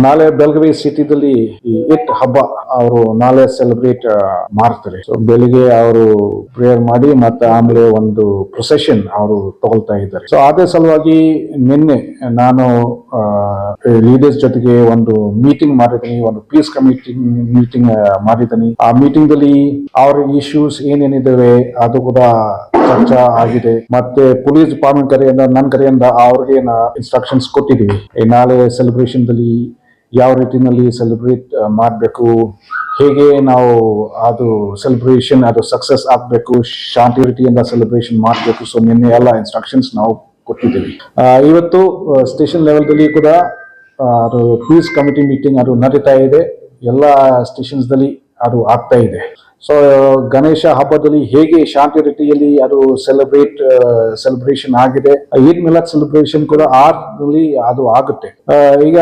ನಾಳೆ ಬೆಳಗಾವಿ ಸಿಟಿದಲ್ಲಿ ಈ ಇಟ್ ಹಬ್ಬ ಅವರು ನಾಳೆ ಸೆಲೆಬ್ರೇಟ್ ಮಾಡ್ತಾರೆ. ಸೊ ಬೆಳಿಗ್ಗೆ ಅವರು ಪ್ರೇಯರ್ ಮಾಡಿ ಮತ್ತೆ ಆಮೇಲೆ ಒಂದು ಪ್ರೊಸೆಷನ್ ಅವರು ತಗೊಳ್ತಾ ಇದ್ದಾರೆ. ಸೊ ಅದೇ ಸಲುವಾಗಿ ನಿನ್ನೆ ನಾನು ಲೀಡರ್ಸ್ ಜೊತೆಗೆ ಒಂದು ಮೀಟಿಂಗ್ ಮಾಡಿದ್ದೀನಿ, ಒಂದು ಪೀಸ್ ಕಮಿಟಿ ಮೀಟಿಂಗ್ ಮಾಡಿದ್ದೀನಿ. ಆ ಮೀಟಿಂಗ್ ದಲ್ಲಿ ಅವ್ರ ಇಶ್ಯೂಸ್ ಏನೇನಿದ್ದಾವೆ ಅದು ಕೂಡ ಚರ್ಚಾ ಆಗಿದೆ. ಮತ್ತೆ ಪೊಲೀಸ್ ಡಿಪಾರ್ಟ್ಮೆಂಟ್ ಕಡೆಯಿಂದ ನನ್ನ ಕಡೆಯಿಂದ ಅವ್ರಿಗೆ ಇನ್ಸ್ಟ್ರಕ್ಷನ್ಸ್ ಕೊಟ್ಟಿದ್ದೀವಿ. ನಾಳೆ ಸೆಲೆಬ್ರೇಷನ್ ದಲ್ಲಿ ಯಾವ ರೀತಿನಲ್ಲಿ ಸೆಲೆಬ್ರೇಟ್ ಮಾಡಬೇಕು, ಹೇಗೆ ನಾವು ಅದು ಸೆಲೆಬ್ರೇಷನ್ ಅದು ಸಕ್ಸಸ್ ಆಗಬೇಕು, ಶಾಂತಿ ರೀತಿಯಿಂದ ಸೆಲೆಬ್ರೇಷನ್ ಮಾಡಬೇಕು. ಸೊ ನಿನ್ನೆ ಎಲ್ಲ ಇನ್ಸ್ಟ್ರಕ್ಷನ್ಸ್ ನಾವು ಕೊಟ್ಟಿದ್ದೀವಿ. ಇವತ್ತು ಸ್ಟೇಷನ್ ಲೆವೆಲ್ದಲ್ಲಿ ಕೂಡ ಅದು ಪೀಸ್ ಕಮಿಟಿ ಮೀಟಿಂಗ್ ಅದು ನಡೀತಾ ಇದೆ. ಎಲ್ಲ ಸ್ಟೇಷನ್ಸ್ ದಲ್ಲಿ ಅದು ಆಗ್ತಾ ಇದೆ. ಸೊ ಗಣೇಶ ಹಬ್ಬದಲ್ಲಿ ಹೇಗೆ ಶಾಂತಿ ರೀತಿಯಲ್ಲಿ ಅದು ಸೆಲೆಬ್ರೇಷನ್ ಆಗಿದೆ. ಈದ್ ಮಿಲಾದ್ ಸೆಲೆಬ್ರೇಷನ್ ಕೂಡ ಆರ್ಲಿ ಅದು ಆಗುತ್ತೆ. ಈಗ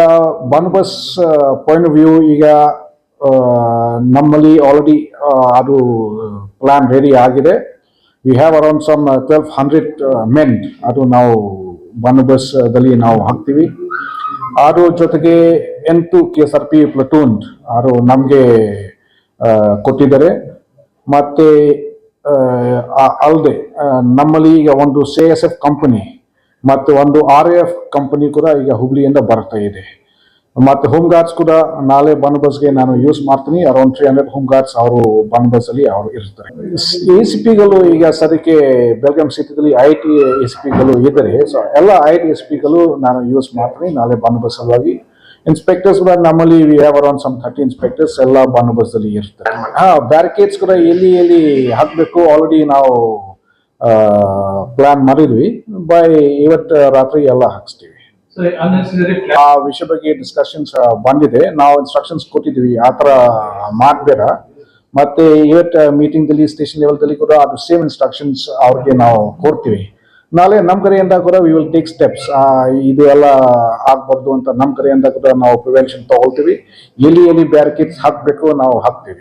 ಬಸ್ ಪಾಯಿಂಟ್ ಆಫ್ ವ್ಯೂ ಈಗ ನಮ್ಮಲ್ಲಿ ಆಲ್ರೆಡಿ ಅದು ಪ್ಲಾನ್ ರೆಡಿ ಆಗಿದೆ. We have around some 1200 men ಅದು ನಾವು ಬಂದೋಬಸ್ದಲ್ಲಿ ನಾವು ಹಾಕ್ತೀವಿ. ಅದ್ರ ಜೊತೆಗೆ 8 KSRP ಪ್ಲಟೂನ್ ಅದು ನಮಗೆ ಕೊಟ್ಟಿದ್ದಾರೆ. ಮತ್ತೆ ಅಲ್ಲದೆ ನಮ್ಮಲ್ಲಿ ಈಗ ಒಂದು CSF ಕಂಪನಿ ಮತ್ತು ಒಂದು RAF ಕಂಪನಿ ಕೂಡ ಈಗ ಹುಬ್ಳಿಯಿಂದ ಬರ್ತಾ ಇದೆ. ಮತ್ತೆ ಹೋಮ್ ಗಾರ್ಡ್ಸ್ ಕೂಡ ನಾಳೆ ಬಂದೋಬಸ್ಗೆ ನಾನು ಯೂಸ್ ಮಾಡ್ತೀನಿ. ಅರೌಂಡ್ 300 ಹೋಮ್ ಗಾರ್ಡ್ಸ್ ಅವರು ಬಂದೋಬಸ್ ಅಲ್ಲಿ ಅವರು ಇರ್ತಾರೆ. ACPಗಳು ಈಗ ಸದ್ಯಕ್ಕೆ ಬೆಳಗಾಂ ಸಿಟಿದಲ್ಲಿ IT ACPಗಳು ಇದ್ದಾರೆ. ಸೊ ಎಲ್ಲ IT ACPಗಳು ನಾನು ಯೂಸ್ ಮಾಡ್ತೀನಿ ನಾಳೆ ಬಂದೋಬಸ್ ಸಲುವಾಗಿ. ಇನ್ಸ್ಪೆಕ್ಟರ್ಸ್ ಕೂಡ ನಮ್ಮಲ್ಲಿ we have around some 30 inspectors ಎಲ್ಲ ಬಂದೋಬಸ್ತ್ ಅಲ್ಲಿ ಇರ್ತಾರೆ. ಬ್ಯಾರಿಕೇಡ್ಸ್ ಕೂಡ ಎಲ್ಲಿ ಹಾಕಬೇಕು ಆಲ್ರೆಡಿ ನಾವು ಪ್ಲಾನ್ ಮಾಡಿದ್ವಿ. ಬೈ ಇವತ್ತು ರಾತ್ರಿ ಎಲ್ಲ ಹಾಕ್ಸ್ತೀವಿ. ಆ ವಿಷಯ ಬಗ್ಗೆ ಡಿಸ್ಕಷನ್ಸ್ ಬಂದಿದೆ. ನಾವು ಇನ್ಸ್ಟ್ರಕ್ಷನ್ಸ್ ಕೊಟ್ಟಿದ್ವಿ ಆ ತರ ಮಾಡಬೇಡ. ಮತ್ತೆ ಇವತ್ತು ಮೀಟಿಂಗ್ ದಲ್ಲಿ ಸ್ಟೇಷನ್ ಲೆವೆಲ್ ದಲ್ಲಿ ಕೂಡ ಅದು ಸೇಮ್ ಇನ್ಸ್ಟ್ರಕ್ಷನ್ಸ್ ಅವ್ರಿಗೆ ನಾವು ಕೊಡ್ತೀವಿ. ನಾಳೆ ನಮ್ಮ ಕಡೆಯಿಂದ ಕೂಡ ವಿ ವಿಲ್ ಟೇಕ್ ಸ್ಟೆಪ್ಸ್. ಇದು ಎಲ್ಲ ಆಗ್ಬಾರ್ದು ಅಂತ ನಮ್ಮ ಕಡೆಯಿಂದ ಕೂಡ ನಾವು ಪ್ರಿವೆನ್ಷನ್ ತಗೊಳ್ತೀವಿ. ಎಲ್ಲಿ ಬ್ಯಾರಿಕೇಡ್ಸ್ ಹಾಕಬೇಕು ನಾವು ಹಾಕ್ತೀವಿ.